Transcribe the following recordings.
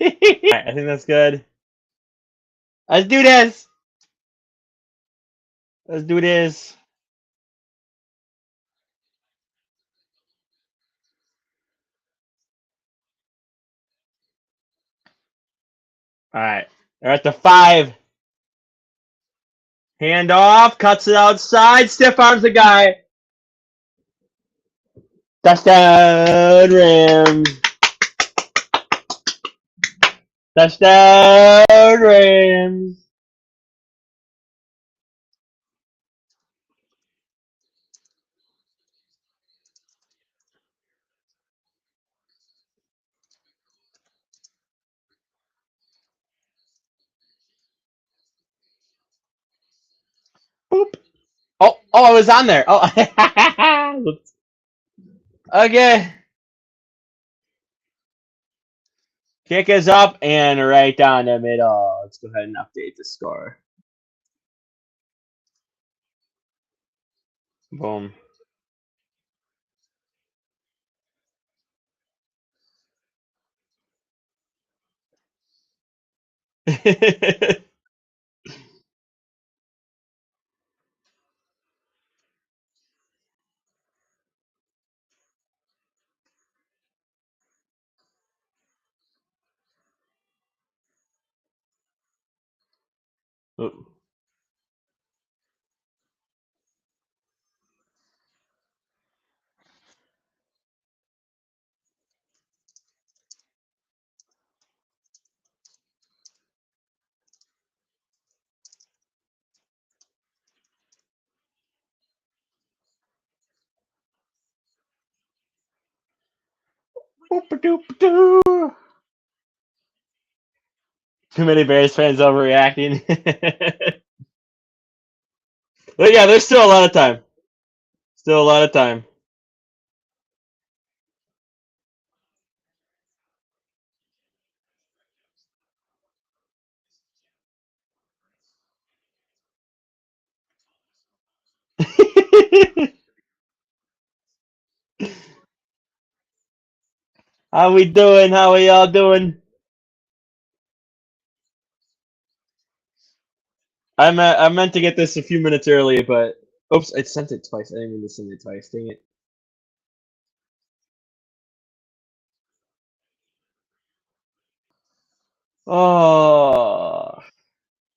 I think that's good. Let's do this. Let's do this. All right. They're at the 5. Hand off. Cuts it outside. Stiff arms the guy. Touchdown, Rams. Touchdown, Rams. Boop. Oh, I was on there. Oh. Okay. Kick is up and right down the middle. Let's go ahead and update the score. Boom. Ooh. Too many Bears fans overreacting. But yeah, there's still a lot of time. Still a lot of time. How we doing? How we all doing? I meant to get this a few minutes early, but oops, I sent it twice. I didn't mean to send it twice. Dang it. Oh,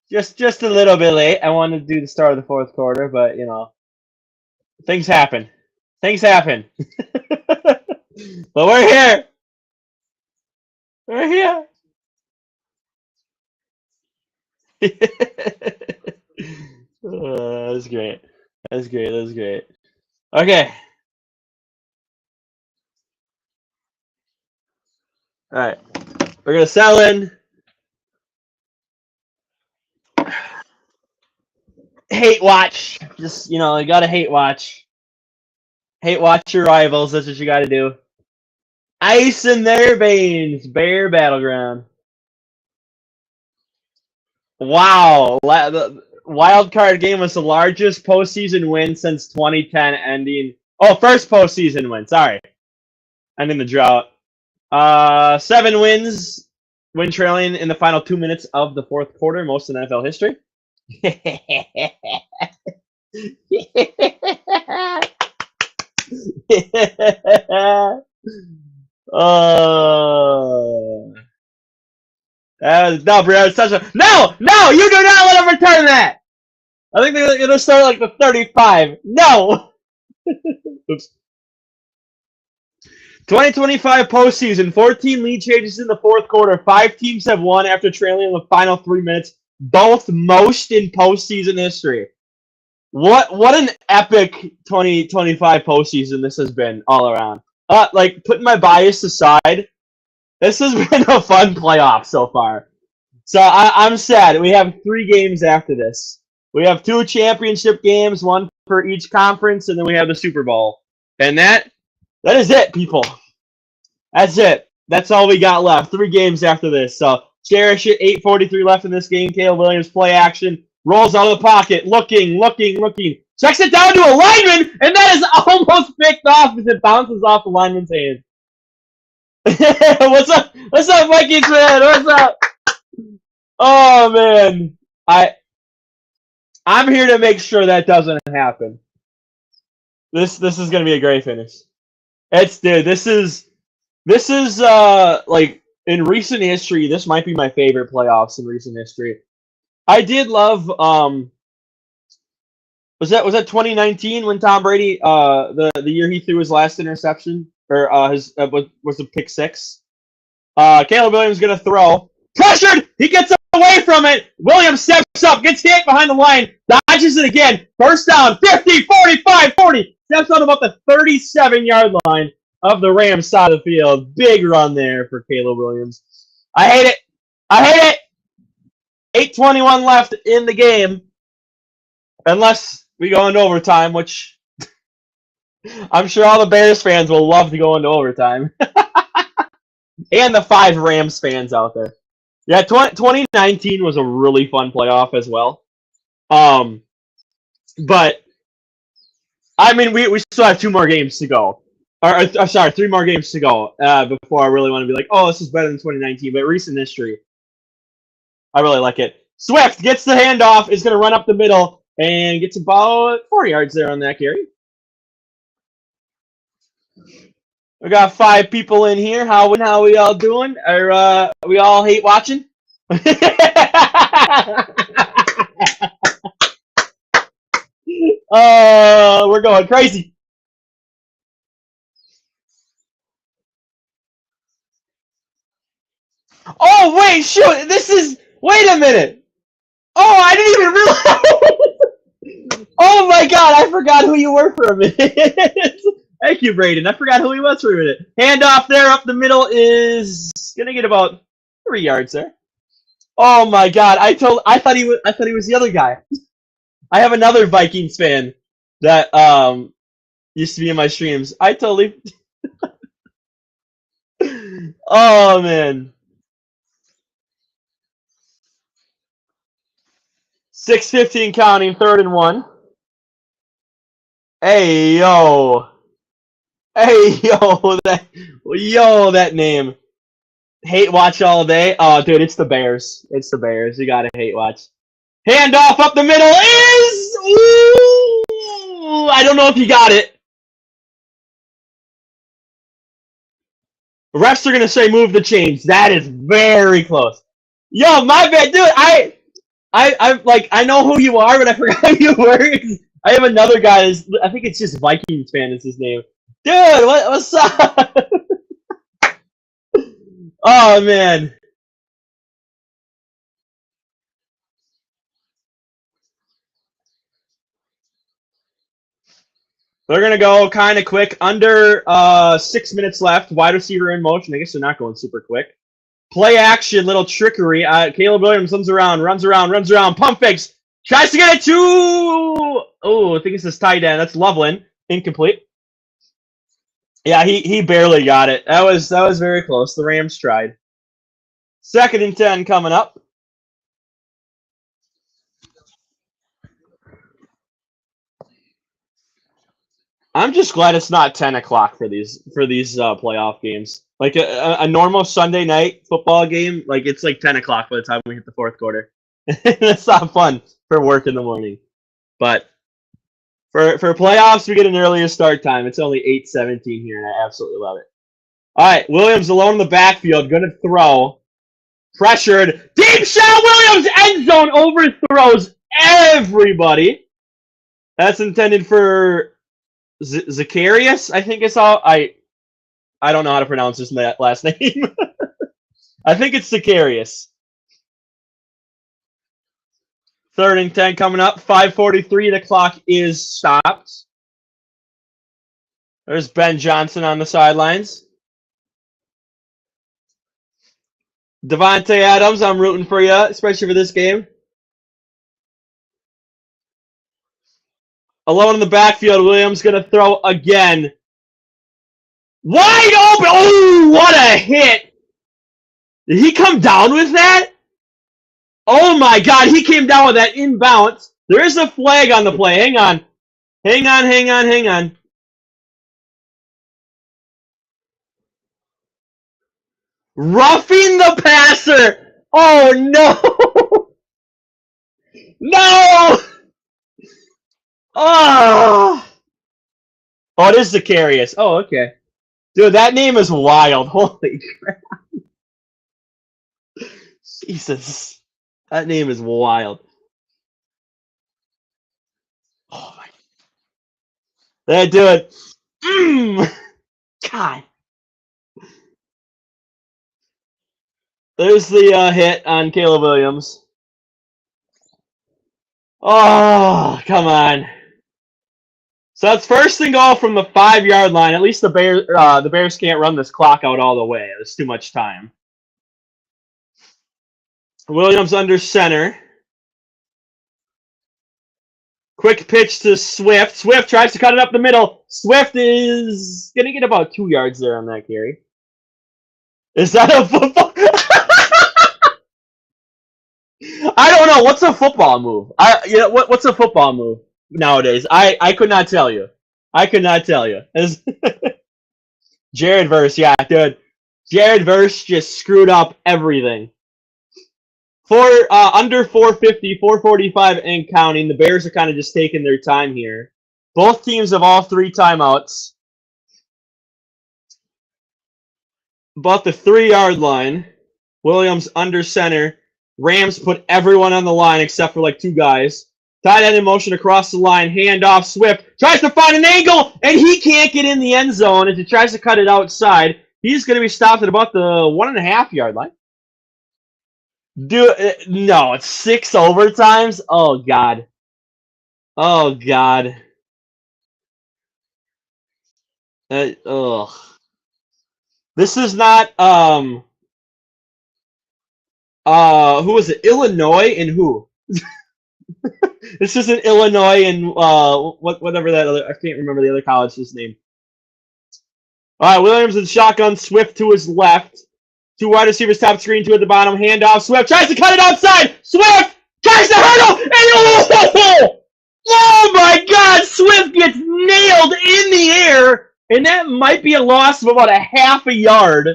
just a little bit late. I wanted to do the start of the fourth quarter, but you know, things happen. Things happen. But we're here. We're here. That's great. That's great. That's great. Okay. All right. We're gonna sell in. Hate watch. Just you know, you gotta hate watch. Hate watch your rivals. That's what you gotta do. Ice in their veins. Bear battleground. Wow. The wild card game was the largest postseason win since 2010, ending. Oh, first postseason win. Sorry, ending the drought. 7 wins when trailing in the final 2 minutes of the fourth quarter, most in NFL history. Oh, no, bro, it's such a no. You do not let him return that. I think they're gonna start like the 35. No. Oops. 2025 postseason, 14 lead changes in the fourth quarter. 5 teams have won after trailing in the final 3 minutes, both most in postseason history. What an epic 2025 postseason this has been all around. Like putting my bias aside, this has been a fun playoff so far. So I'm sad. We have 3 games after this. We have 2 championship games, 1 for each conference, and then we have the Super Bowl. And that is it, people. That's it. That's all we got left. 3 games after this. So cherish it. 8:43 left in this game. Caleb Williams play action. Rolls out of the pocket. Looking. Checks it down to a lineman, and that is almost picked off as it bounces off the lineman's hand. What's up? What's up, Vikings fan? What's up? Oh man, I'm here to make sure that doesn't happen. This is gonna be a great finish. Dude. This is like in recent history. This might be my favorite playoffs in recent history. I did love was that 2019 when Tom Brady the year he threw his last interception or his was a pick six. Caleb Williams gonna throw. Pressured! He gets away from it. Williams steps up, gets hit behind the line, dodges it again. First down, 50, 45, 40. Steps on about the 37-yard line of the Rams side of the field. Big run there for Caleb Williams. I hate it. I hate it. 8:21 left in the game. Unless we go into overtime, which I'm sure all the Bears fans will love to go into overtime. And the 5 Rams fans out there. Yeah, 2019 was a really fun playoff as well. But I mean, we still have 2 more games to go. Or sorry, 3 more games to go before I really want to be like, oh, this is better than 2019. But recent history, I really like it. Swift gets the handoff, is going to run up the middle, and gets about 4 yards there on that carry. We got 5 people in here. How we all doing? Are we all hate watching? We're going crazy. Oh wait, shoot! Wait a minute. Oh, I didn't even realize. Oh my God, I forgot who you were for a minute. Thank you, Braden. I forgot who he was for a minute. Handoff there up the middle is gonna get about 3 yards there. Oh my God, I thought he was the other guy. I have another Vikings fan that used to be in my streams. I totally. Oh man. 6:15 counting, 3rd and 1. Hey yo. Hey yo, that name. Hate watch all day. Oh dude, it's the Bears. It's the Bears. You gotta hate watch. Handoff up the middle is ooh, I don't know if you got it. Refs are gonna say move the chains. That is very close. Yo, my bad, dude. I know who you are, but I forgot who you were. I have another guy. I think it's just Vikings fan is his name. Dude, what's up? Oh man. They're gonna go kind of quick. Under 6 minutes left. Wide receiver in motion. I guess they're not going super quick. Play action, little trickery. Caleb Williams runs around. Pump fakes. Tries to get it to. Oh, I think it's this tight end. That's Loveland. Incomplete. Yeah, he barely got it. That was very close. The Rams tried. 2nd and 10 coming up. I'm just glad it's not 10 o'clock for these playoff games. Like a normal Sunday night football game, like it's like 10 o'clock by the time we hit the 4th quarter. That's not fun for work in the morning. But for playoffs, we get an earlier start time. It's only 8:17 here, and I absolutely love it. All right, Williams alone in the backfield, going to throw. Pressured. Deep shot, Williams! End zone overthrows everybody. That's intended for Zacharias, I think it's all. I don't know how to pronounce his last name. I think it's Zacharias. 3rd and 10 coming up. 5:43. The clock is stopped. There's Ben Johnson on the sidelines. Devontae Adams, I'm rooting for you, especially for this game. Alone in the backfield, Williams going to throw again. Wide open! Oh, what a hit! Did he come down with that? Oh my God, he came down with that inbounds. There is a flag on the play. Hang on. Roughing the passer! Oh no! No! Oh! Oh, it is Zacharias. Oh, okay. Dude, that name is wild. Holy crap. Jesus. That name is wild. Oh my. There, dude. God. There's the hit on Caleb Williams. Oh, come on. So that's first and goal from the 5-yard line. At least the Bears can't run this clock out all the way. There's too much time. Williams under center. Quick pitch to Swift. Swift tries to cut it up the middle. Swift is going to get about 2 yards there on that carry. Is that a football? I don't know. What's a football move? What's a football move nowadays? I could not tell you. I could not tell you. Jared Verse, yeah, dude. Jared Verse just screwed up everything. Under 450, 445 and counting. The Bears are kind of just taking their time here. Both teams have all 3 timeouts. About the 3-yard line. Williams under center. Rams put everyone on the line except for like 2 guys. Tight end in motion across the line. Hand off. Swift tries to find an angle, and he can't get in the end zone as he tries to cut it outside. He's going to be stopped at about the 1.5-yard line. No, it's 6 overtimes. Oh God. Oh God. Ugh. This is not who was it? Illinois and who? This isn't Illinois and whatever that other, I can't remember the other college's name. All right, Williams and shotgun. Swift to his left. 2 wide receivers top screen, 2 at the bottom. Handoff. Swift tries to cut it outside. Swift tries to hurdle. And oh my God! Swift gets nailed in the air, and that might be a loss of about a half a yard.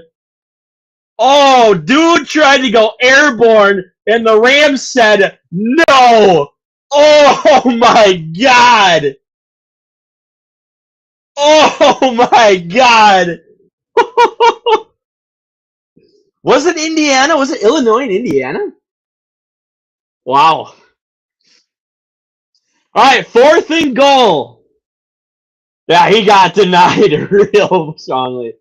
Oh, dude tried to go airborne, and the Rams said no. Oh my God! Oh my God! Was it Indiana? Was it Illinois and Indiana? Wow. All right, 4th and goal. Yeah, he got denied real strongly.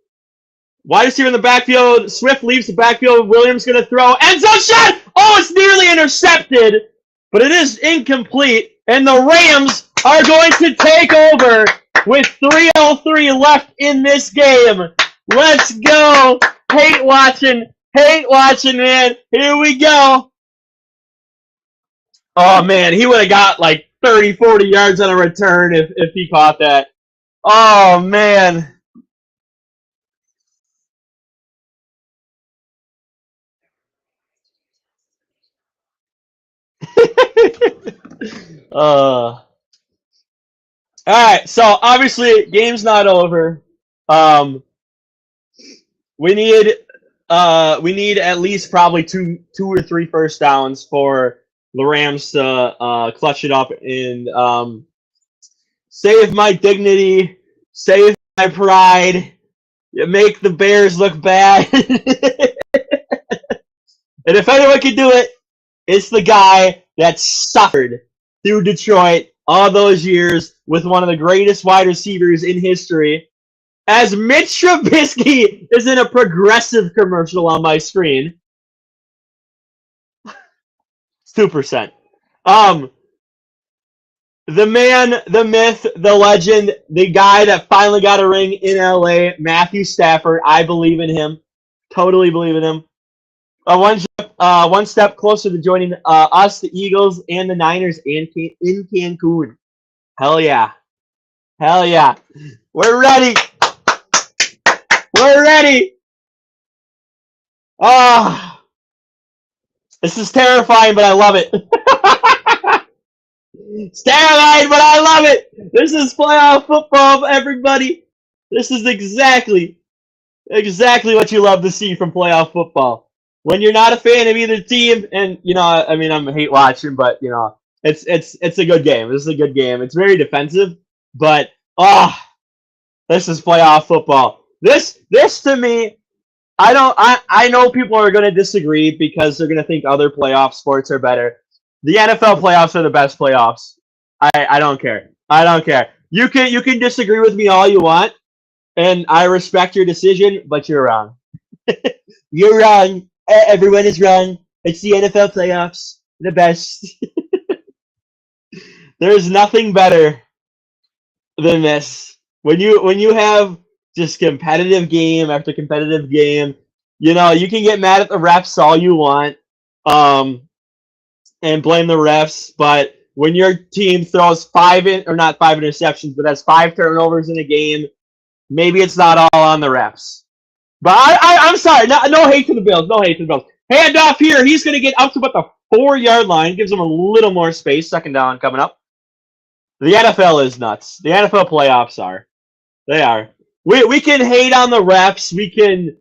Wide receiver in the backfield. Swift leaves the backfield. Williams going to throw. End zone shot! Oh, it's nearly intercepted, but it is incomplete. And the Rams are going to take over with 3:03 left in this game. Let's go. Hate watching, man. Here we go. Oh, man, he would have got like 30, 40 yards on a return if he caught that. Oh, man. All right, so obviously game's not over. We need at least probably two or 3 first downs for the Rams to clutch it up and save my dignity, save my pride, make the Bears look bad. And if anyone can do it, it's the guy that suffered through Detroit all those years with one of the greatest wide receivers in history. As Mitch Trubisky is in a Progressive commercial on my screen. It's 2%. The man, the myth, the legend, the guy that finally got a ring in LA, Matthew Stafford. I believe in him. Totally believe in him. One step closer to joining us, the Eagles, and the Niners in Cancun. Hell yeah. Hell yeah. We're ready. We're ready. Oh, this is terrifying, but I love it. It's terrifying, but I love it. This is playoff football, everybody. This is exactly Exactly what you love to see from playoff football. When you're not a fan of either team, and I mean, I'm hate watching, but it's a good game. This is a good game. It's very defensive, but this is playoff football. This to me, I know people are going to disagree because they're going to think other playoff sports are better. The NFL playoffs are the best playoffs. I don't care. I don't care. You can disagree with me all you want, and I respect your decision, but you're wrong. You're wrong. Everyone is wrong. It's the NFL playoffs. The best. There's nothing better than this. When you have just competitive game after competitive game, you can get mad at the refs all you want, um, and blame the refs, but when your team throws not five interceptions, but has 5 turnovers in a game, maybe it's not all on the refs. But I'm sorry, no hate to the Bills, no hate to the Bills. Hand off here, he's going to get up to about the 4-yard line, gives him a little more space, second down coming up. The NFL is nuts. The NFL playoffs are. They are. We can hate on the refs. We can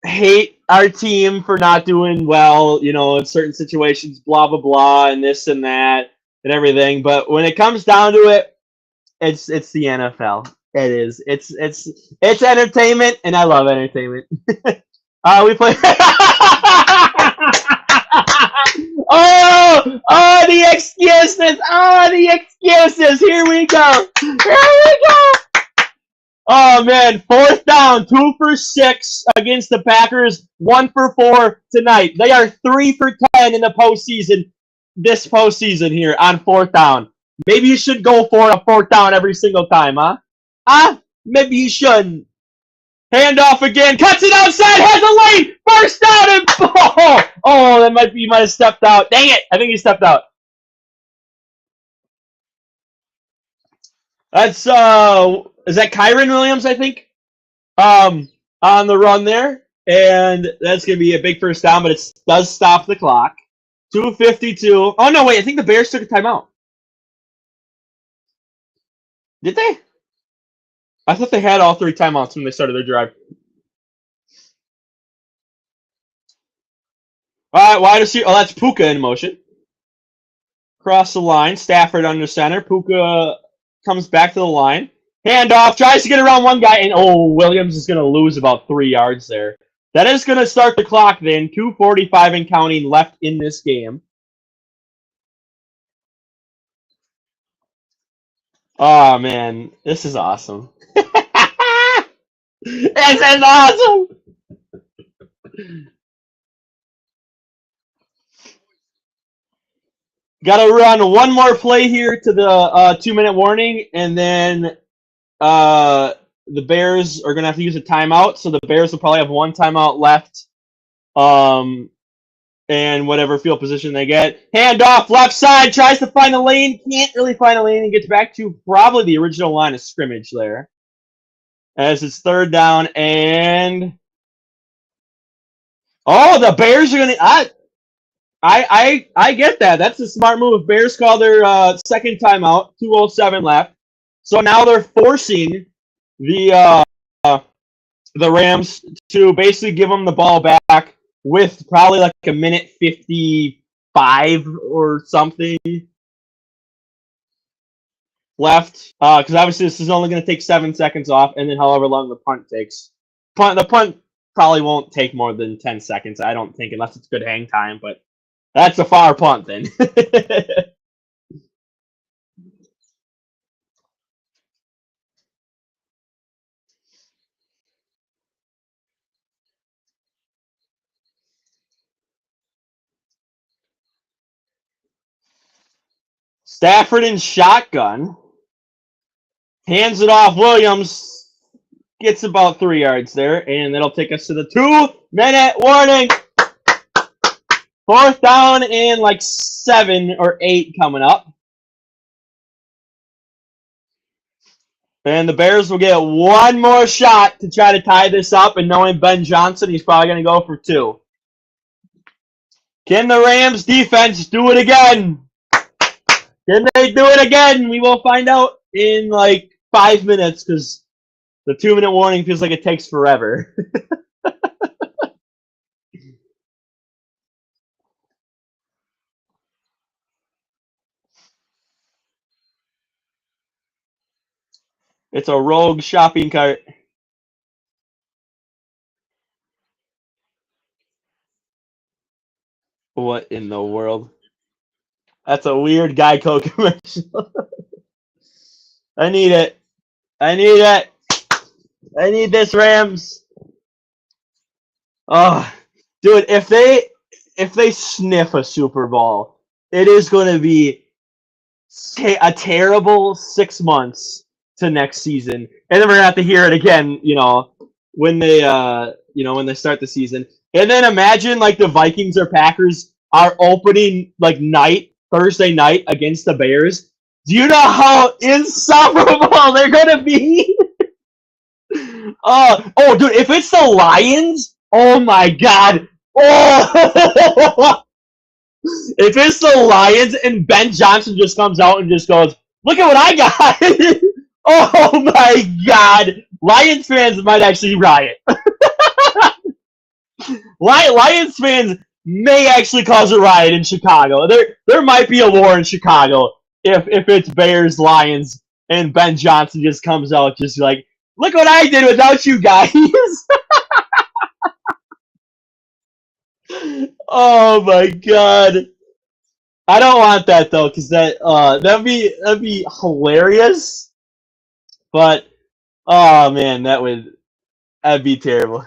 hate our team for not doing well, in certain situations, blah blah blah, and this and that and everything. But when it comes down to it, it's the NFL. It is. It's entertainment, and I love entertainment. We play. Oh, the excuses! Oh, the excuses! Here we go! Here we go! Oh man, 4th down, 2 for 6 against the Packers, 1 for 4 tonight. They are 3 for 10 in the postseason. This postseason here on 4th down. Maybe you should go for a 4th down every single time, huh? Maybe you shouldn't. Handoff again, cuts it outside, has a lane, first down, and he might have stepped out. Dang it, I think he stepped out. That's is that Kyron Williams, I think? On the run there, and that's gonna be a big first down, but it does stop the clock. 2:52. Oh no, wait, I think the Bears took a timeout. Did they? I thought they had all 3 timeouts when they started their drive. All right, wide receiver. Oh, that's Puka in motion. Cross the line. Stafford under center. Puka comes back to the line. Handoff. Tries to get around one guy, and Williams is going to lose about 3 yards there. That is going to start the clock then. 2:45 and counting left in this game. Oh, man. This is awesome. This is awesome. Got to run one more play here to the 2-minute warning, and then the Bears are going to have to use a timeout. So the Bears will probably have 1 timeout left, and whatever field position they get. Handoff, left side, tries to find a lane, can't really find a lane, and gets back to probably the original line of scrimmage there. As it's 3rd down, and the Bears are going to. I get that. That's a smart move. Bears call their second timeout. 2:07 left. So now they're forcing the Rams to basically give them the ball back with probably like a minute 55 or something left. Because obviously this is only going to take 7 seconds off, and then however long the punt takes. The punt probably won't take more than 10 seconds, I don't think, unless it's good hang time. But that's a far punt then. Stafford in shotgun. Hands it off. Williams gets about 3 yards there, and that'll take us to the 2-minute warning. 4th down and like 7 or 8 coming up. And the Bears will get one more shot to try to tie this up, and knowing Ben Johnson, he's probably going to go for 2. Can the Rams defense do it again? Can they do it again? We will find out in like 5 minutes, because The 2-minute warning feels like it takes forever. It's a rogue shopping cart. What in the world? That's a weird Geico commercial. I need it. I need it. I need this, Rams. Oh, dude, if they sniff a Super Bowl, it is going to be a terrible 6 months to next season, and then we're gonna have to hear it again. When they start the season, and then imagine like the Vikings or Packers are opening like Thursday night against the Bears. Do you know how insufferable they're gonna be? Dude, if it's the Lions, oh my god. Oh, if it's the Lions and Ben Johnson just comes out and just goes, "Look at what I got." Oh my god. Lions fans might actually riot. Lions fans may actually cause a riot in Chicago. There might be a war in Chicago if it's Bears, Lions, and Ben Johnson just comes out just like, "Look what I did without you guys." Oh my god. I don't want that though, because that'd be hilarious. But oh man, that'd be terrible.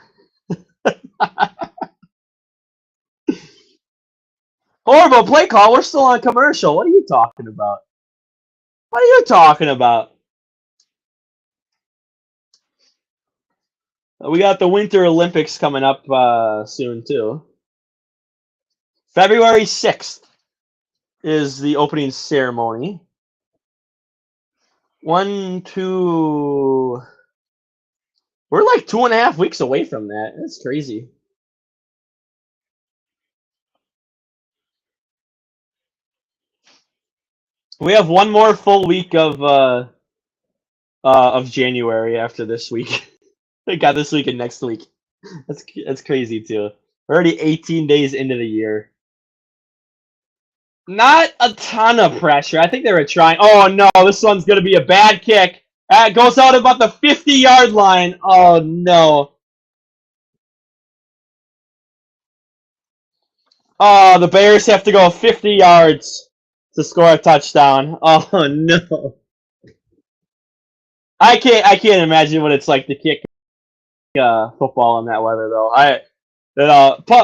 Horrible play call. We're still on commercial. What are you talking about? What are you talking about? We got the Winter Olympics coming up soon too. February 6th is the opening ceremony. 1, 2. We're like 2.5 weeks away from that. That's crazy. We have one more full week of January after this week. We got this week and next week. That's crazy too. We're already 18 days into the year. Not a ton of pressure. I think they were trying. Oh no, this one's gonna be a bad kick. It goes out about the 50-yard line. Oh no. Oh, the Bears have to go 50 yards to score a touchdown. Oh no. I can't imagine what it's like to kick football in that weather though.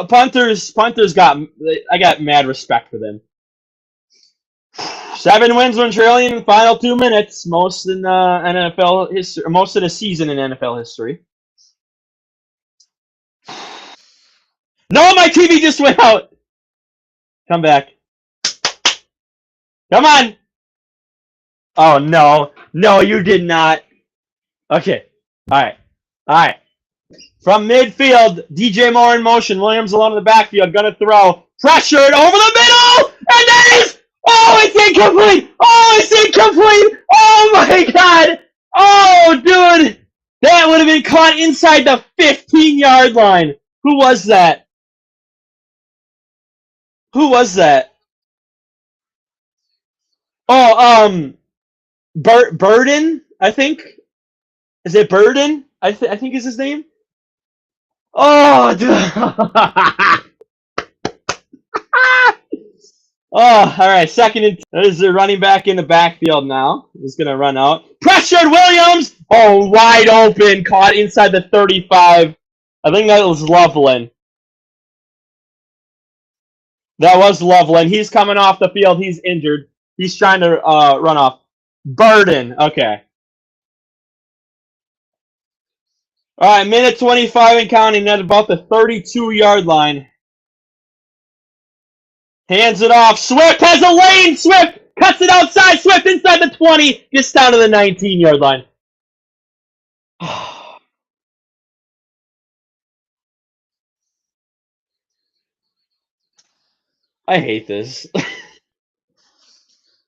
Punters I got mad respect for them. 7 wins when trailing in the final 2 minutes, most in NFL history, most of the season in NFL history. No, my TV just went out. Come back. Come on. Oh no, no, you did not. Okay, all right. From midfield, DJ Moore in motion. Williams along in the backfield, gonna throw. Pressured over the middle, and that is. Oh, it's incomplete! Oh, it's incomplete! Oh my god! Oh, dude! That would have been caught inside the 15-yard line. Who was that? Who was that? Oh, Burden, I think. Is it Burden? I think is his name. Oh, dude. Oh, all right. Second and there's the running back in the backfield now. He's going to run out. Pressured Williams. Oh, wide open. Caught inside the 35. I think that was Loveland. That was Loveland. He's coming off the field. He's injured. He's trying to run off. Burden. Okay. All right. Minute 25 and counting at about the 32-yard line. Hands it off. Swift has a lane. Swift cuts it outside. Swift inside the 20. Gets down to the 19-yard line. I hate this.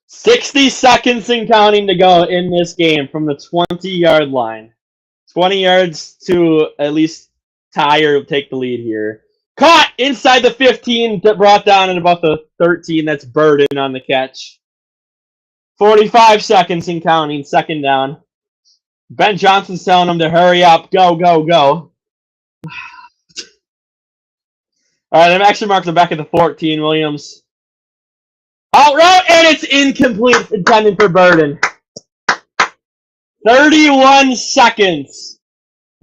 60 seconds and counting to go in this game from the 20-yard line. 20 yards to at least tie or take the lead here. Caught inside the 15, brought down at about the 13. That's Burden on the catch. 45 seconds and counting, second down. Ben Johnson's telling him to hurry up. Go, go, go. All right, I'm actually marked the back at the 14, Williams. Out route, and it's incomplete, intended for Burden. 31 seconds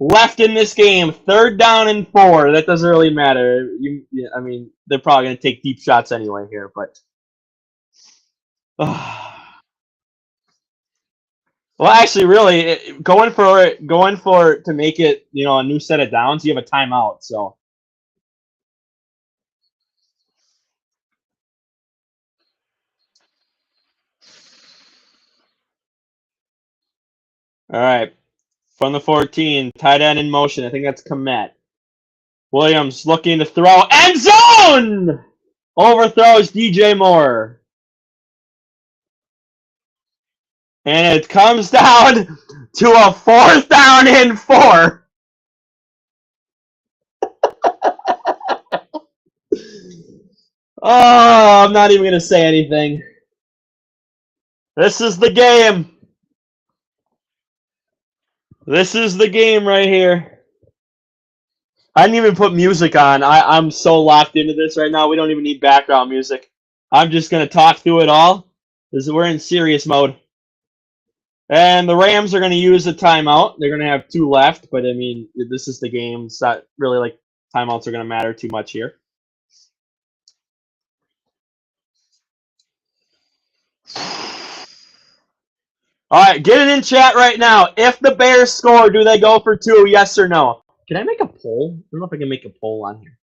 left in this game. Third down and 4. That doesn't really matter. I mean, they're probably going to take deep shots anyway here, but... Well, actually, really, going for to make it, a new set of downs, you have a timeout, so... All right. From the 14, tight end in motion. I think that's Komet. Williams looking to throw. End zone! Overthrows DJ Moore. And it comes down to a 4th down and 4. Oh, I'm not even going to say anything. This is the game. This is the game right here. I didn't even put music on. I'm so locked into this right now. We don't even need background music. I'm just going to talk through it all. We're in serious mode. And the Rams are going to use a timeout. They're going to have 2 left, but I mean, this is the game. It's not really like timeouts are going to matter too much here. All right, get it in chat right now. If the Bears score, do they go for 2? Yes or no? Can I make a poll? I don't know if I can make a poll on here.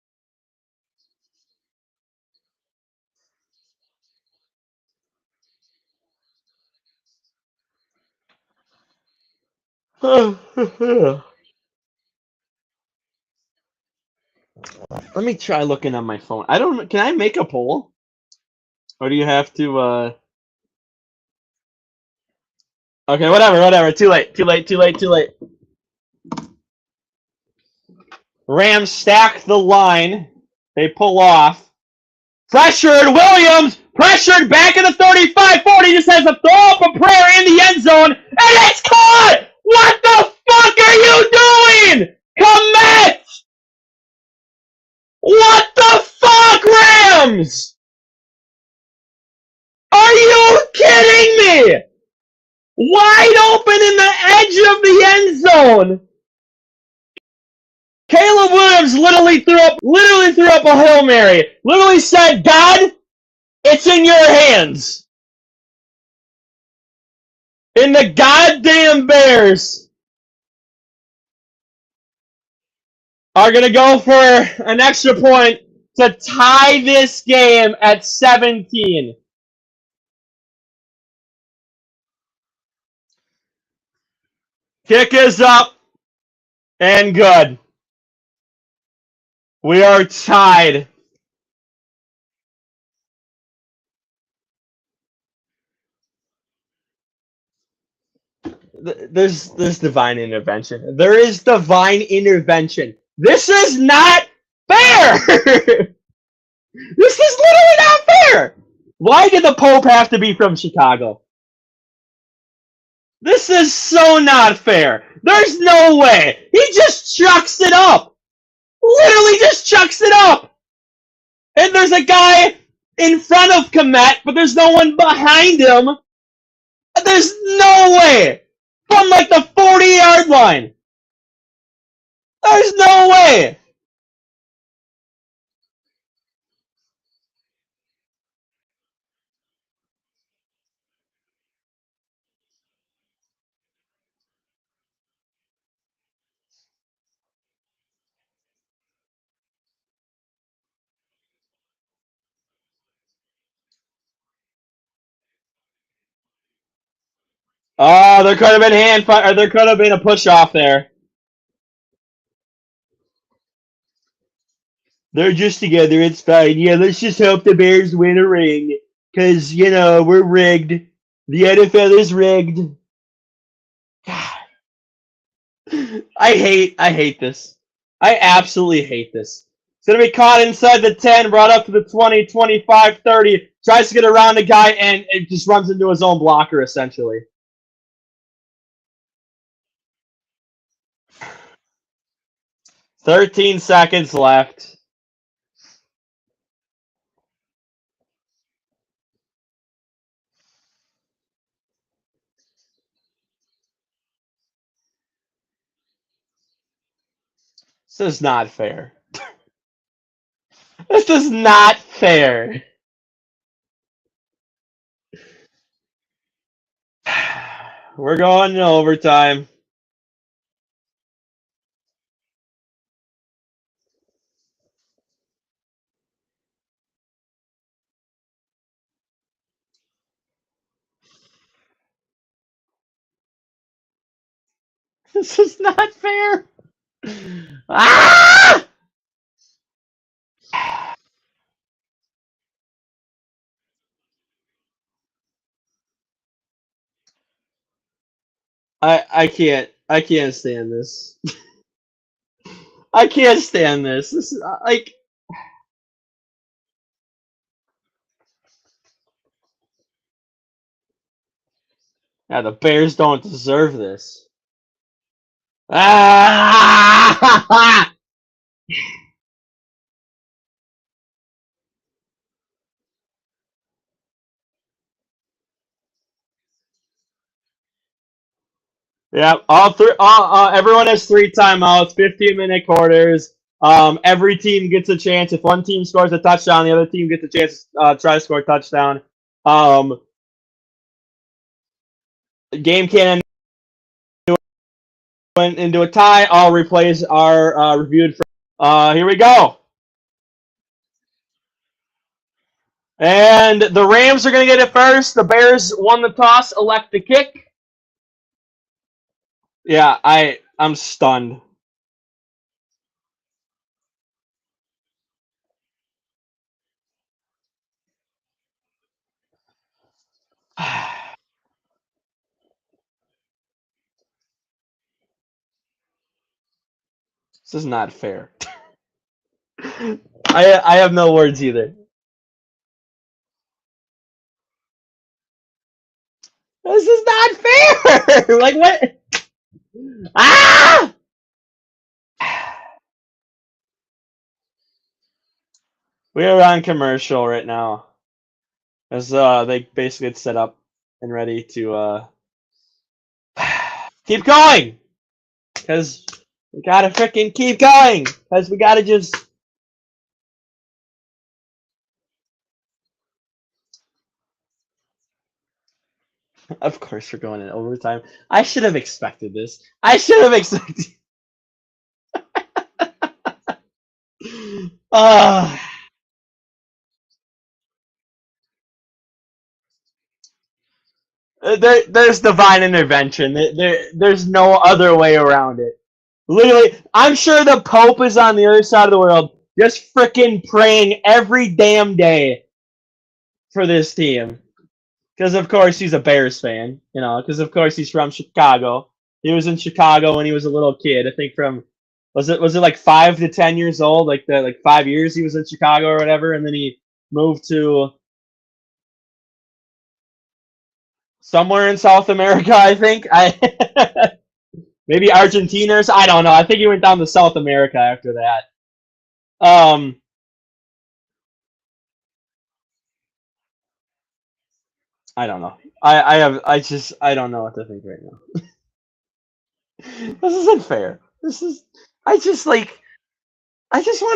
Let me try looking on my phone. Can I make a poll? Or do you have to, Okay, whatever. Too late. Rams stack the line. They pull off. Pressured, Williams! Pressured back in the 35-40. Just has to throw up a prayer in the end zone. And it's caught! What the fuck are you doing? Commit! What the fuck, Rams? Are you kidding me? Wide open in the edge of the end zone. Caleb Williams literally threw up a Hail Mary. Literally said, God, it's in your hands. And the goddamn Bears are going to go for an extra point to tie this game at 17. Kick is up and good. We are tied. There's divine intervention. There is divine intervention. This is not fair! This is literally not fair! Why did the Pope have to be from Chicago? This is so not fair. There's no way. He just chucks it up. Literally just chucks it up. And there's a guy in front of Komet, but there's no one behind him. There's no way. From like the 40-yard line. There's no way. Oh, there could have been or there could have been a push off there. They're just together. It's fine. Yeah, let's just hope the Bears win a ring. Because, we're rigged. The NFL is rigged. God. I hate this. I absolutely hate this. It's going to be caught inside the 10, brought up to the 20, 25, 30. Tries to get around the guy, and it just runs into his own blocker, essentially. $13 left. This is not fair. This is not fair. We're going to overtime. This is not fair. Ah! I can't stand this. I can't stand this. This is like yeah, the Bears don't deserve this. Ah! Yeah, all three. Everyone has 3 timeouts, 15-minute quarters. Every team gets a chance. If one team scores a touchdown, the other team gets a chance to try to score a touchdown. Game can end into a tie. All replays are reviewed. Here we go. And the Rams are going to get it first. The Bears won the toss, elect the kick. Yeah, I'm stunned. This is not fair. I have no words either. This is not fair. Like what? Ah! We are on commercial right now, as they basically get set up and ready to keep going, because we gotta freaking keep going, because we gotta just. Of course, we're going in overtime. I should have expected this. I should have expected. Ah. There's divine intervention. There's no other way around it. Literally, I'm sure the Pope is on the other side of the world, just freaking praying every damn day for this team. Because of course he's a Bears fan, you know. Because of course he's from Chicago. He was in Chicago when he was a little kid. I think from was it like 5 to 10 years old, like 5 years he was in Chicago or whatever, and then he moved to somewhere in South America, I think. Maybe Argentina. I don't know. I think he went down to South America after that. Um, I don't know. I don't know what to think right now. This isn't fair. This is I just want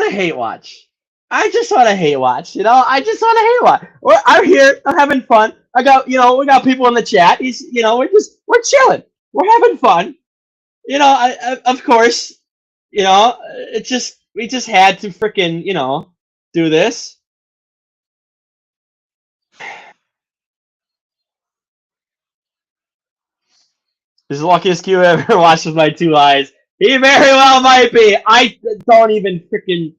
to hate watch. I just want to hate watch. You know, I just want to hate watch. I'm here. I'm having fun. We got people in the chat. We're chilling. We're having fun. Of course, we just had to freaking, do this. He's the luckiest Q ever watched with my 2 eyes. He very well might be. I don't even freaking.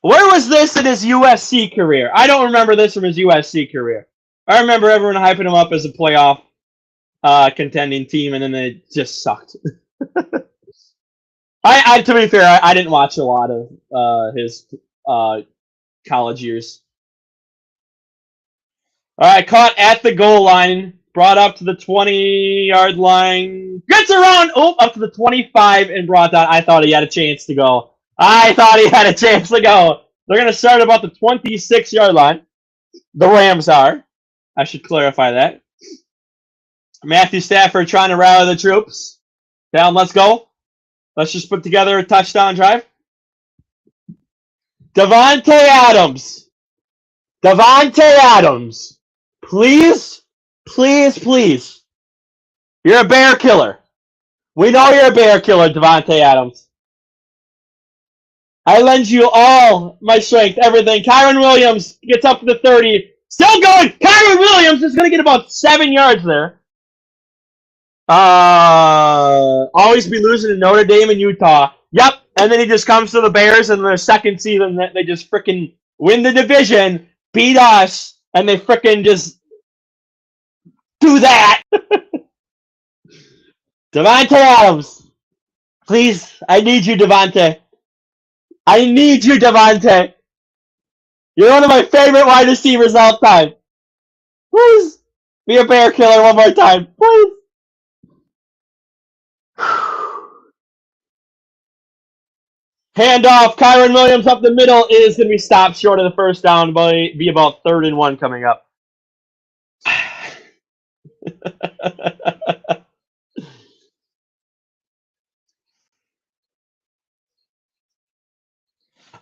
Where was this in his USC career? I don't remember this from his USC career. I remember everyone hyping him up as a playoff. contending team, and then they just sucked. To be fair, I didn't watch a lot of his uh, college years. All right, caught at the goal line, brought up to the 20-yard line, gets around, up to the 25 and brought down. I thought he had a chance to go. I thought he had a chance to go. They're going to start about the 26-yard line. The Rams are. I should clarify that. Matthew Stafford trying to rally the troops. Down, let's go. Let's just put together a touchdown drive. Davante Adams. Davante Adams. Please, please, please. You're a bear killer. We know you're a bear killer, Davante Adams. I lend you all my strength, everything. Kyron Williams gets up to the 30. Still going. Kyron Williams is going to get about 7 yards there. Always be losing to Notre Dame and Utah. Yep. And then he just comes to the Bears, and their second season, they just freaking win the division, beat us, and they freaking just do that. Davante Adams. Please, I need you, Davante. I need you, Davante. You're one of my favorite wide receivers all time. Please, be a bear killer one more time. Please. Handoff, Kyron Williams up the middle is going to be stopped short of the first down, but be about 3rd and 1 coming up.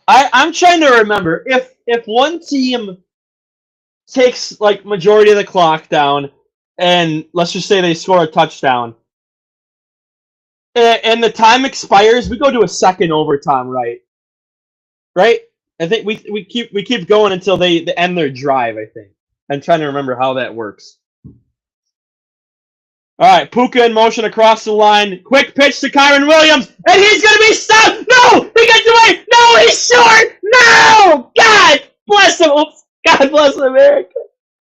I'm trying to remember if one team takes like majority of the clock down, and let's just say they score a touchdown, and the time expires, we go to a second overtime, right? Right? I think we keep going until they end their drive. I think I'm trying to remember how that works. All right, Puka in motion across the line. Quick pitch to Kyron Williams, and he's going to be stopped. No, he gets away. No, he's short. No, God bless him. Oops. God bless America.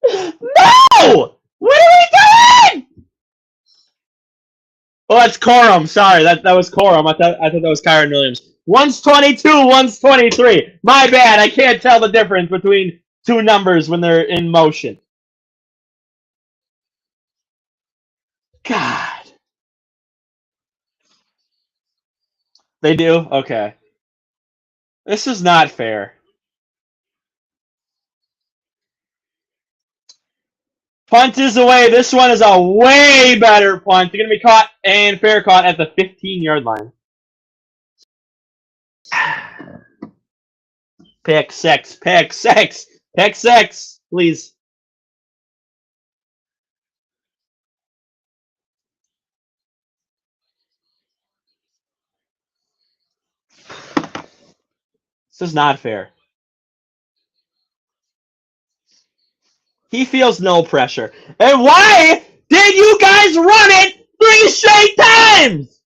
No, what are we doing? Oh, that's Corum. Sorry, that was Corum. I thought that was Kyron Williams. One's 22, one's 23. My bad. I can't tell the difference between two numbers when they're in motion. God. They do? Okay. This is not fair. Punt is away. This one is a way better punt. They're going to be caught and fair caught at the 15-yard line. Pick six. Pick six. Pick six, please. This is not fair. He feels no pressure. And why did you guys run it 3 straight times?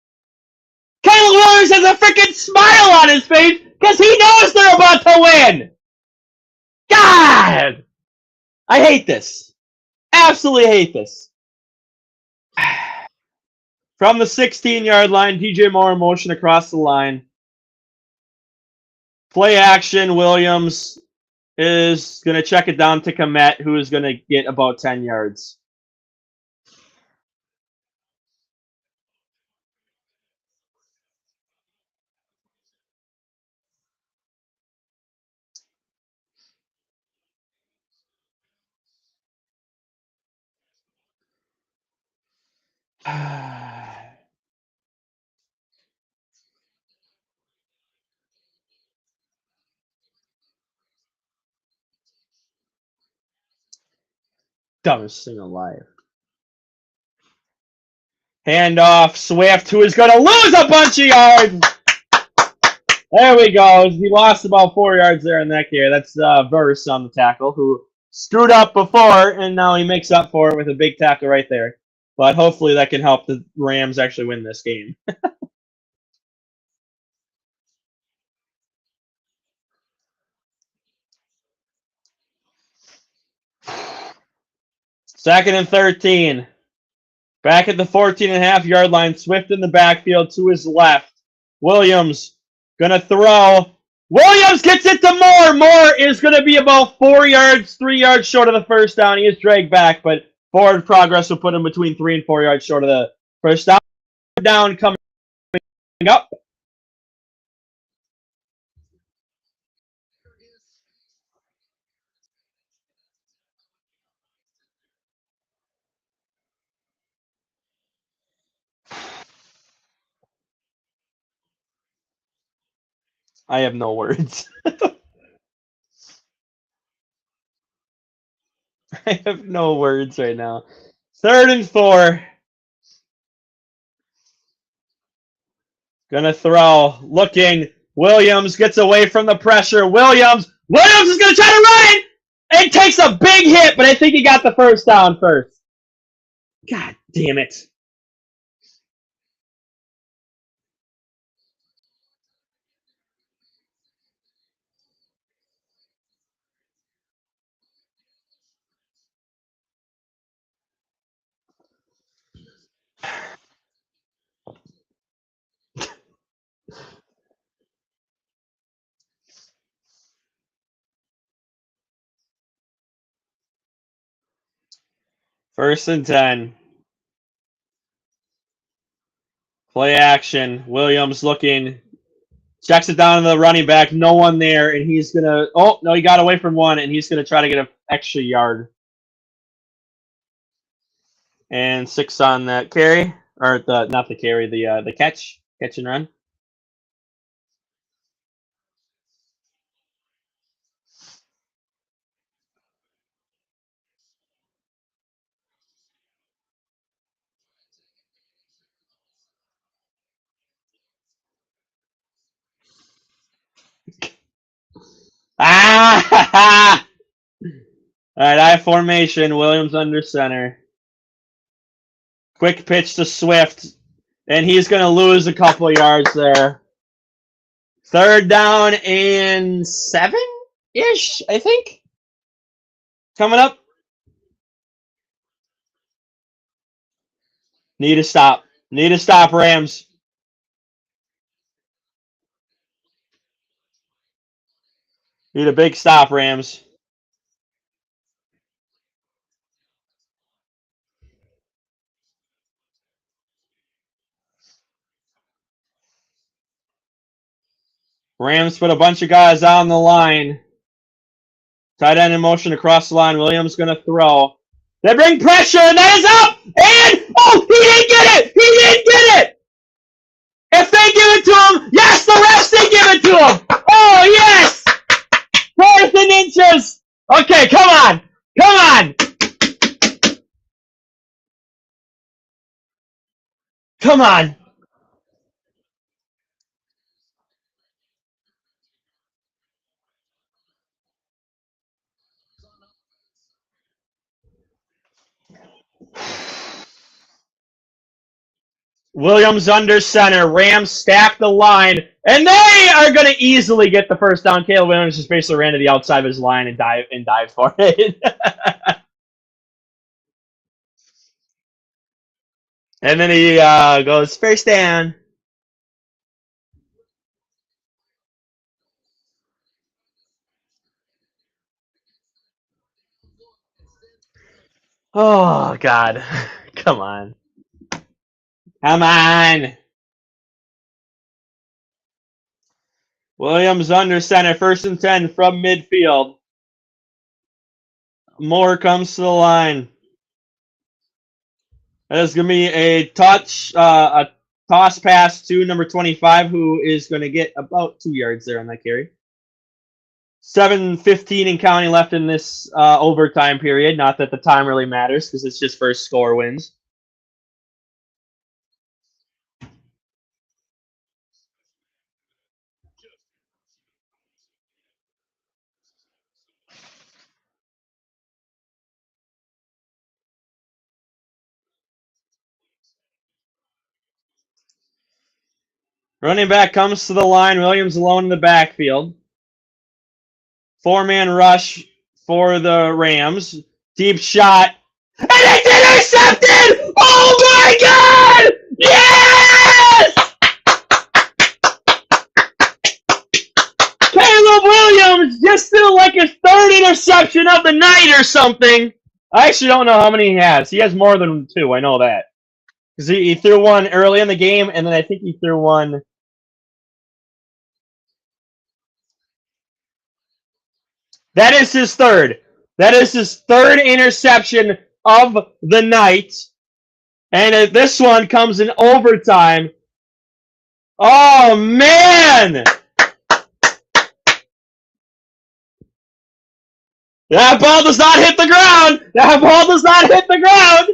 Caleb Williams has a freaking smile on his face because he knows they're about to win. God! I hate this. Absolutely hate this. From the 16-yard line, DJ Moore in motion across the line. Play action, Williams is going to check it down to Komet, who is going to get about 10 yards. Dumbest thing alive. Handoff, Swift, who is going to lose a bunch of yards. There we go. He lost about 4 yards there in that game. That's Verse on the tackle, who screwed up before, and now he makes up for it with a big tackle right there. But hopefully that can help the Rams actually win this game. Second and 13. Back at the 14.5-yard line, Swift in the backfield to his left. Williams gonna throw. Williams gets it to Moore. Moore is gonna be about 4 yards, 3 yards short of the first down. He is dragged back, but forward progress will put him between 3 and 4 yards short of the first down. Down coming up. I have no words. I have no words right now. 3rd and 4. Gonna throw. Looking. Williams gets away from the pressure. Williams is gonna try to run it! And takes a big hit, but I think he got the first down first. God damn it. First and 10. Play action. Williams looking. Checks it down to the running back. No one there, and he's going to... Oh, no, he got away from one, and he's going to try to get an extra yard. And 6 on that carry. Or not the carry, the catch. Catch and run. Ah! All right, I formation. Williams under center. Quick pitch to Swift, and he's going to lose a couple yards there. 3rd down and 7-ish, I think. Coming up. Need to stop. Need to stop, Rams. Need a big stop, Rams. Rams put a bunch of guys on the line. Tight end in motion across the line. Williams going to throw. They bring pressure, and that is up! And, oh, he didn't get it! He didn't get it! If they give it to him, yes, the refs, they give it to him! Oh, yes! 4th and inches! Okay, come on! Come on! Come on! Williams under center. Rams stack the line, and they are going to easily get the first down. Caleb Williams just basically ran to the outside of his line and dived for it. And then he goes first down. Oh, God. Come on. Come on. Williams under center. 1st and 10 from midfield. Moore comes to the line. That is going to be a toss pass to number 25, who is going to get about 2 yards there on that carry. 7:15 and counting left in this overtime period. Not that the time really matters because it's just first score wins. Running back comes to the line. Williams alone in the backfield. 4-man rush for the Rams. Deep shot. And it's intercepted! Oh my God! Yes! Caleb Williams just threw like his third interception of the night or something. I actually don't know how many he has. He has more than two. I know that. Because he threw one early in the game, and then I think he threw one. That is his third. That is his third interception of the night. And this one comes in overtime. Oh, man! That ball does not hit the ground! That ball does not hit the ground!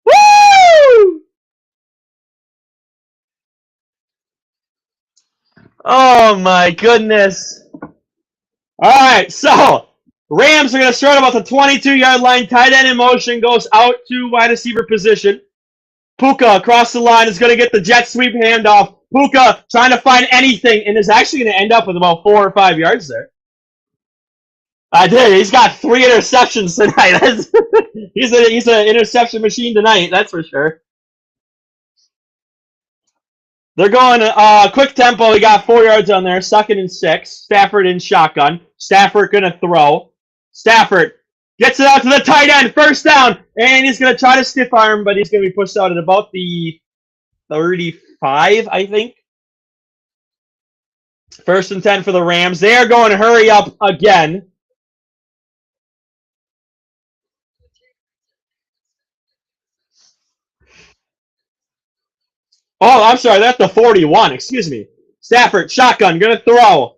Woo! Oh, my goodness. All right, so Rams are going to start about the 22-yard line. Tight end in motion goes out to wide receiver position. Puka across the line is going to get the jet sweep handoff. Puka trying to find anything and is actually going to end up with about 4 or 5 yards there. I did. He's got 3 interceptions tonight. He's an interception machine tonight, that's for sure. They're going quick tempo. He got 4 yards on there. 2nd and 6. Stafford in shotgun. Stafford going to throw. Stafford gets it out to the tight end. First down. And he's going to try to stiff arm, but he's going to be pushed out at about the 35, I think. 1st and 10 for the Rams. They are going to hurry up again. Oh, I'm sorry. That's the 41. Excuse me. Stafford, shotgun, going to throw.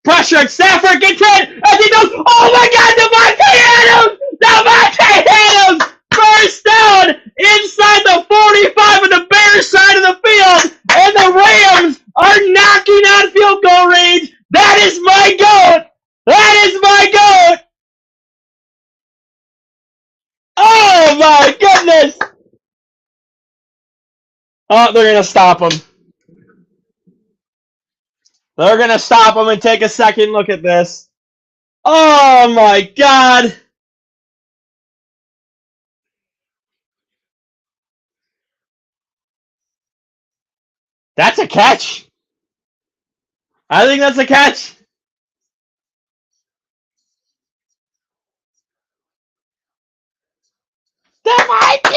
Pressured. Stafford gets hit. As he goes. Oh, my God. Davante Adams. Davante Adams. First down inside the 45 of the Bears side of the field. And the Rams are knocking on field goal range. That is my GOAT. That is my GOAT. Oh, my goodness. Oh, they're going to stop him. They're going to stop him and take a second look at this. Oh, my God. That's a catch. I think that's a catch. That might be.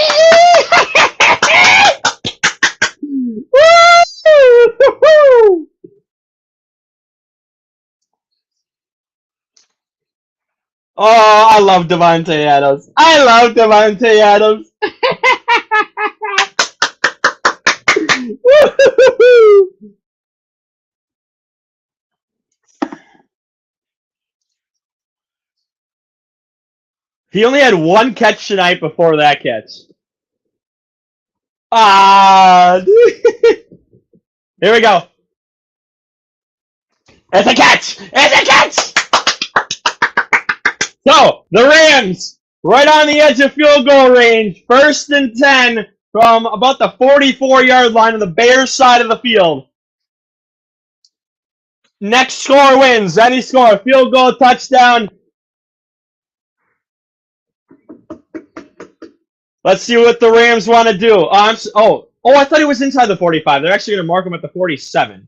Woo! Oh, I love Davante Adams. I love Davante Adams. He only had one catch tonight before that catch. Ah. Here we go. It's a catch. It's a catch. So, the Rams, right on the edge of field goal range, 1st and 10 from about the 44-yard line of the Bears side of the field. Next score wins. Any score, field goal, touchdown. Let's see what the Rams want to do. I thought he was inside the 45. They're actually going to mark him at the 47.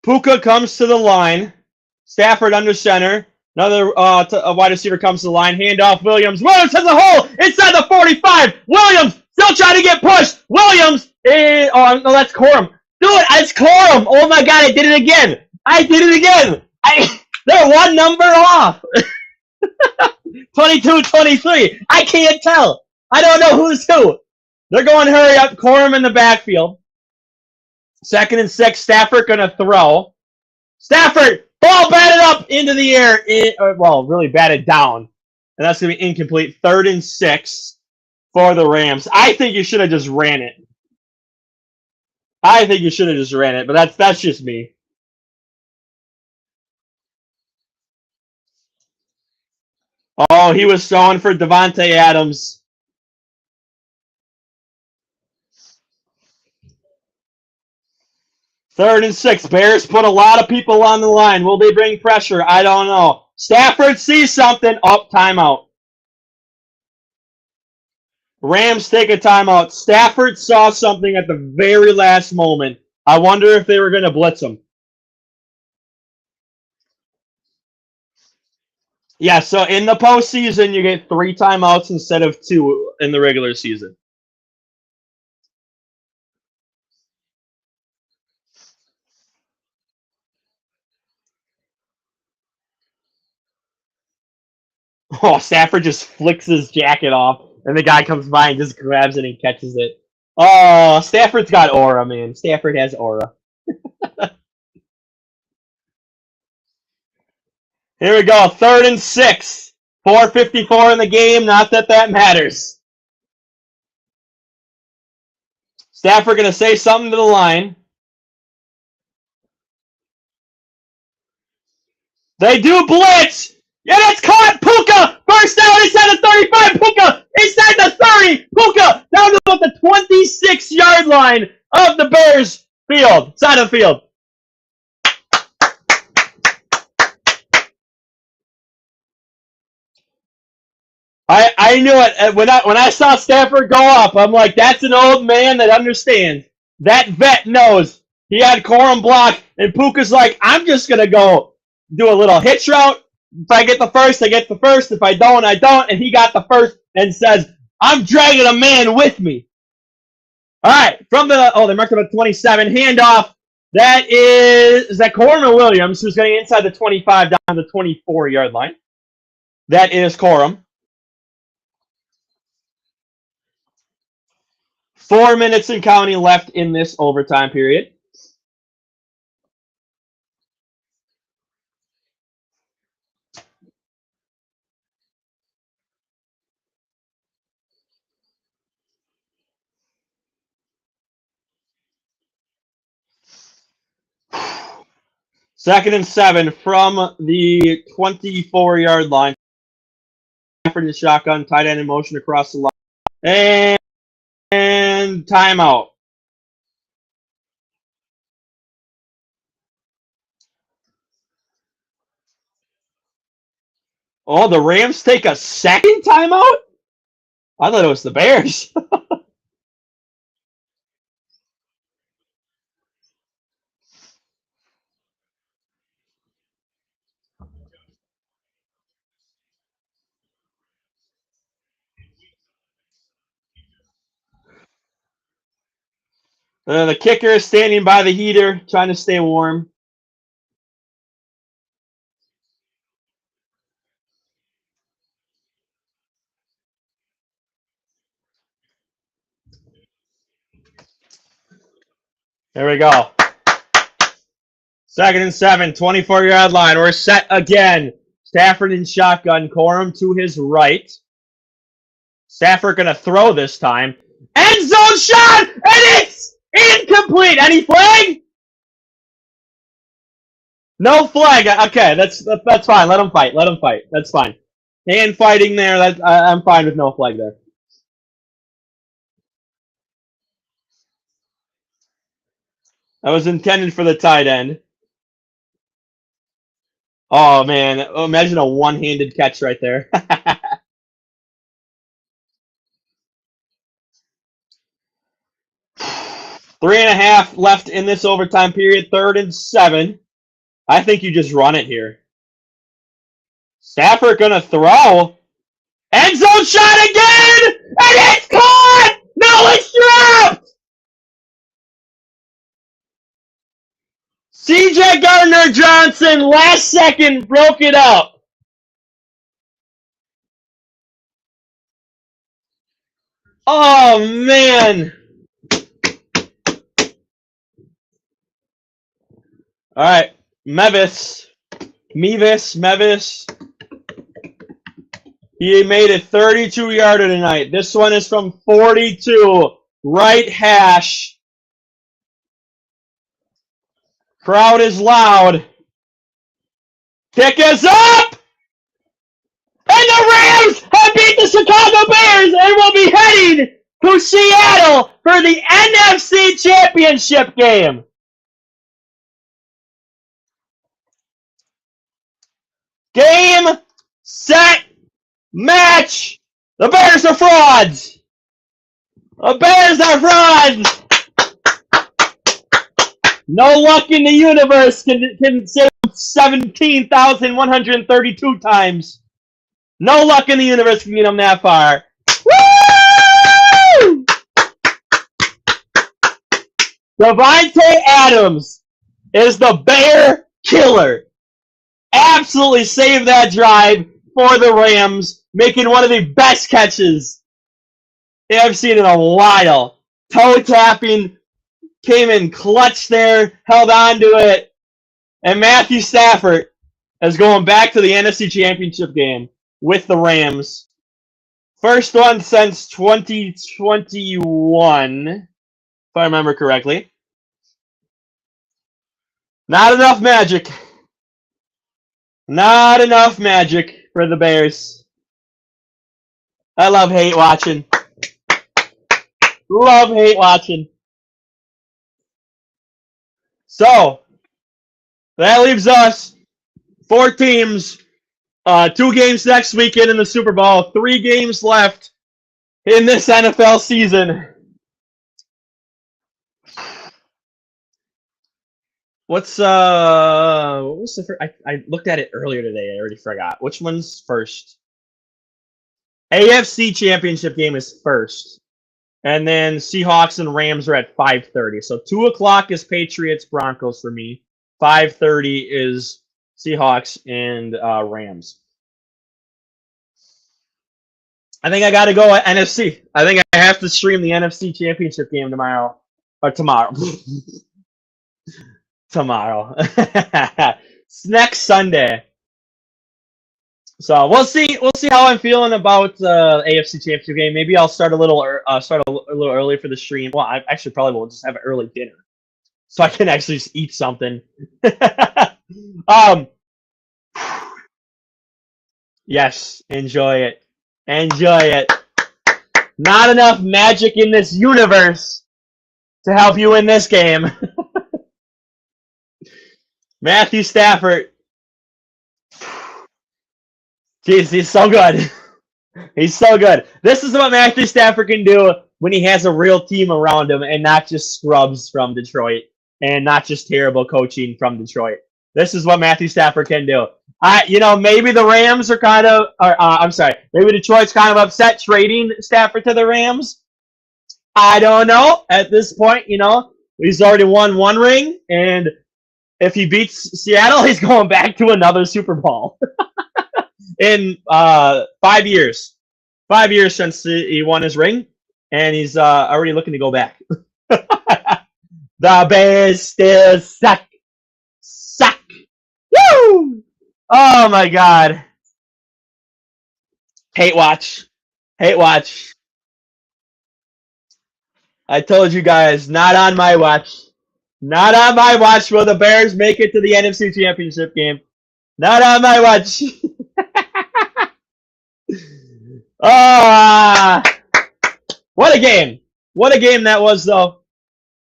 Puka comes to the line. Stafford under center. Another wide receiver comes to the line. Handoff, Williams. Williams has a hole inside the 45. Williams still trying to get pushed. Williams. No, that's Corum. Do it. It's Corum. Oh, my God. I did it again. They're one number off. 22-23. I can't tell. I don't know who's who. They're going hurry up. Corum in the backfield. 2nd and 6. Stafford going to throw. Stafford. Ball batted up into the air. Really batted down. And that's going to be incomplete. 3rd and 6 for the Rams. I think you should have just ran it. But that's just me. Oh, he was throwing for Davante Adams. Third and 6. Bears put a lot of people on the line. Will they bring pressure? I don't know. Stafford sees something. Oh, timeout. Rams take a timeout. Stafford saw something at the very last moment. I wonder if they were going to blitz him. Yeah, so in the postseason, you get 3 timeouts instead of 2 in the regular season. Oh, Stafford just flicks his jacket off, and the guy comes by and just grabs it and catches it. Oh, Stafford's got aura, man. Stafford has aura. Here we go, 3rd and 6. 4:54 in the game, not that that matters. Stafford going to say something to the line. They do blitz! Yeah, that's caught! Puka! First down inside the 35! Puka! Inside the 30! Puka! Down to about the 26-yard line of the Bears field. Side of the field. I knew it. When I saw Stafford go up, I'm like, that's an old man that understands. That vet knows. He had Corum block, and Puka's like, I'm just going to go do a little hitch route. If I get the first, I get the first. If I don't, I don't. And he got the first and says, I'm dragging a man with me. All right. From the, they marked him at 27. Handoff. That is that Corum Williams, who's getting inside the 25 down the 24-yard line. That is Corum. 4 minutes and counting left in this overtime period. Second and 7 from the 24-yard line. For the shotgun, tight end in motion across the line. And timeout. Oh, the Rams take a second timeout? I thought it was the Bears. The kicker is standing by the heater, trying to stay warm. There we go. Second and 7, 24-yard line. We're set again. Stafford in shotgun. Corum to his right. Stafford going to throw this time. End zone shot! And it's incomplete! Any flag? No flag. Okay, that's fine. Let him fight. Let him fight. That's fine. Hand fighting there. I'm fine with no flag there. That was intended for the tight end. Oh, man. Imagine a one-handed catch right there. 3.5 left in this overtime period. 3rd and 7. I think you just run it here. Stafford going to throw. End zone shot again! And it's caught! No, it's dropped! C.J. Gardner-Johnson, last second, broke it up. Oh, man. All right, Mevis. He made it 32-yarder tonight. This one is from 42. Right hash. Crowd is loud. Kick is up! And the Rams have beat the Chicago Bears and will be heading to Seattle for the NFC Championship game. Game, set, match. The Bears are frauds. The Bears are frauds! No luck in the universe can say 17,132 times. No luck in the universe can get them that far. Woo! Davante Adams is the Bear killer. Absolutely saved that drive for the Rams, making one of the best catches I've seen in a while. Toe tapping, came in clutch there, held on to it, and Matthew Stafford is going back to the NFC Championship game with the Rams. First one since 2021, if I remember correctly. Not enough magic. Not enough magic for the Bears. I love hate watching. Love hate watching. So, that leaves us 4 teams, 2 games next weekend in the Super Bowl, 3 games left in this NFL season. What was the first? I looked at it earlier today. I already forgot. Which one's first? AFC Championship game is first. And then Seahawks and Rams are at 5:30. So 2 o'clock is Patriots Broncos for me. 5:30 is Seahawks and Rams. I think I got to go at NFC. I think I have to stream the NFC Championship game tomorrow. Or tomorrow. Tomorrow. It's next Sunday. So we'll see. We'll see how I'm feeling about AFC Championship game. Maybe I'll start a little early for the stream. Well, I actually probably will just have an early dinner, so I can actually just eat something. Yes, enjoy it. Enjoy it. Not enough magic in this universe to help you in this game. Matthew Stafford. Jeez, he's so good. He's so good. This is what Matthew Stafford can do when he has a real team around him and not just scrubs from Detroit and not just terrible coaching from Detroit. This is what Matthew Stafford can do. Maybe the Rams are maybe Detroit's kind of upset trading Stafford to the Rams. I don't know. At this point, he's already won 1 ring, and if he beats Seattle, he's going back to another Super Bowl. In 5 years. 5 years since he won his ring, and he's already looking to go back. The Bears still suck. Suck. Woo! Oh my God. Hate watch. Hate watch. I told you guys, not on my watch. Not on my watch will the Bears make it to the NFC Championship game. Not on my watch. What a game! What a game that was, though.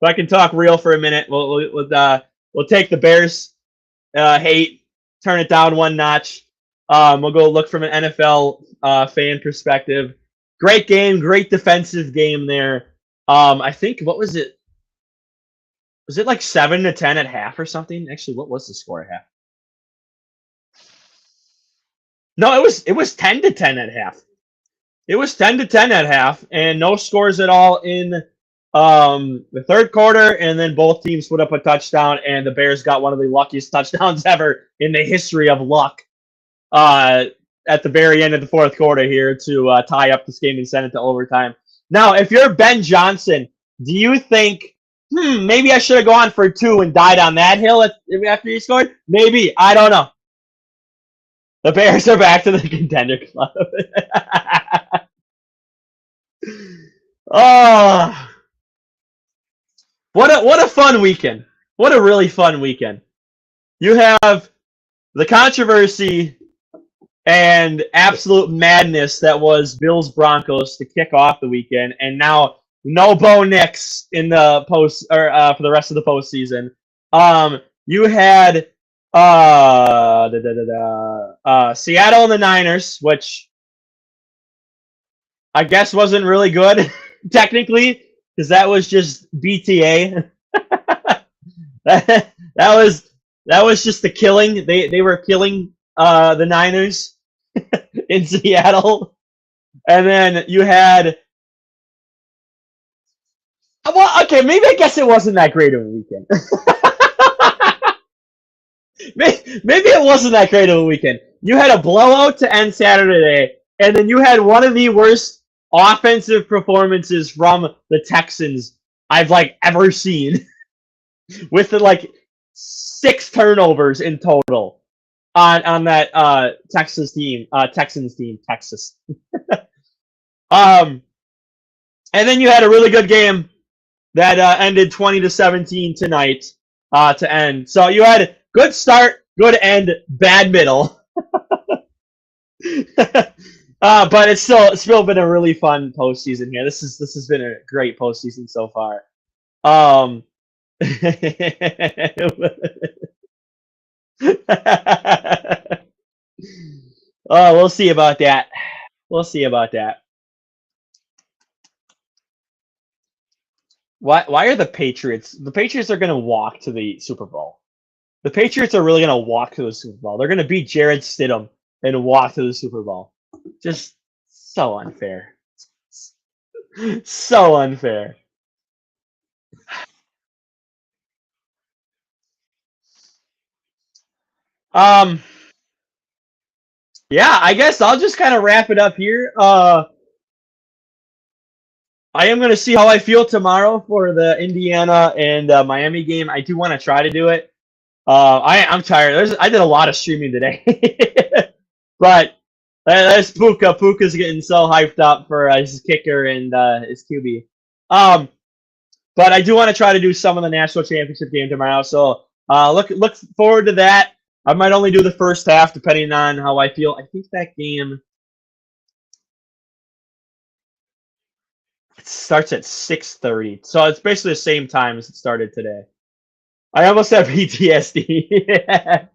If I can talk real for a minute, we'll take the Bears hate, turn it down 1 notch. We'll go look from an NFL fan perspective. Great game, great defensive game there. I think, what was it? Was it like 7-10 at half or something? Actually, what was the score at half? No, it was 10-10 at half. It was 10-10 at half, and no scores at all in the third quarter, and then both teams put up a touchdown, and the Bears got one of the luckiest touchdowns ever in the history of luck at the very end of the fourth quarter here to tie up this game and send it to overtime. Now, if you're Ben Johnson, do you think, maybe I should have gone for 2 and died on that hill after he scored? Maybe. I don't know. The Bears are back to the contender club. Oh, what a fun weekend. What a really fun weekend. You have the controversy and absolute madness that was Bills Broncos to kick off the weekend, and now no Bo Nix in the post or for the rest of the postseason. You had Seattle and the Niners, which I guess wasn't really good. technically, because that was just BTA. That was just the killing. They were killing the Niners in Seattle, and then you had well, okay, maybe I guess it wasn't that great of a weekend. Maybe it wasn't that great of a weekend. You had a blowout to end Saturday, and then you had one of the worst offensive performances from the Texans I've like ever seen, with the, like 6 turnovers in total on that Texans team, Texas. Um, and then you had a really good game that ended 20-17 tonight to end. So you had good start, good end, bad middle. But it's still been a really fun postseason here. This has been a great postseason so far. Um, oh, we'll see about that. We'll see about that. Why are the Patriots? The Patriots are going to walk to the Super Bowl. The Patriots are really going to walk to the Super Bowl. They're going to beat Jared Stidham and walk to the Super Bowl. Just so unfair. So unfair. Um, yeah, I guess I'll just kind of wrap it up here. I am going to see how I feel tomorrow for the Indiana and Miami game. I do want to try to do it. I'm tired. I did a lot of streaming today, but that's Puka. Puka's getting so hyped up for his kicker and his QB. Um, but I do want to try to do some of the national championship game tomorrow. So look forward to that. I might only do the first half depending on how I feel. I think that game it starts at 6:30, so it's basically the same time as it started today. I almost have PTSD.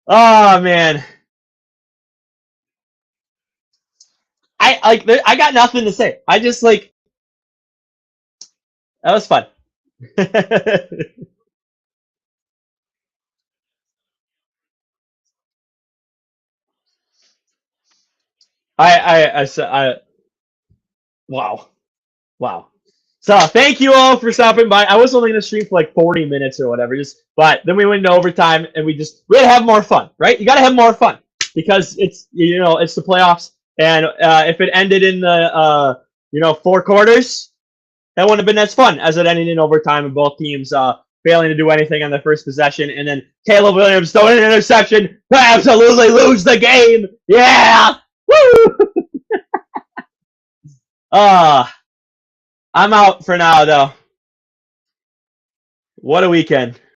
Oh man, I got nothing to say. I just like that was fun. I wow. Wow. So thank you all for stopping by. I was only gonna stream for like 40 minutes or whatever, but then we went into overtime and we had to have more fun, right? You gotta have more fun because it's the playoffs, and if it ended in the 4 quarters, that wouldn't have been as fun as it ended in overtime and both teams failing to do anything on the first possession, and then Caleb Williams throwing an interception to absolutely lose the game. Yeah, woo! Uh I'm out for now, though. What a weekend.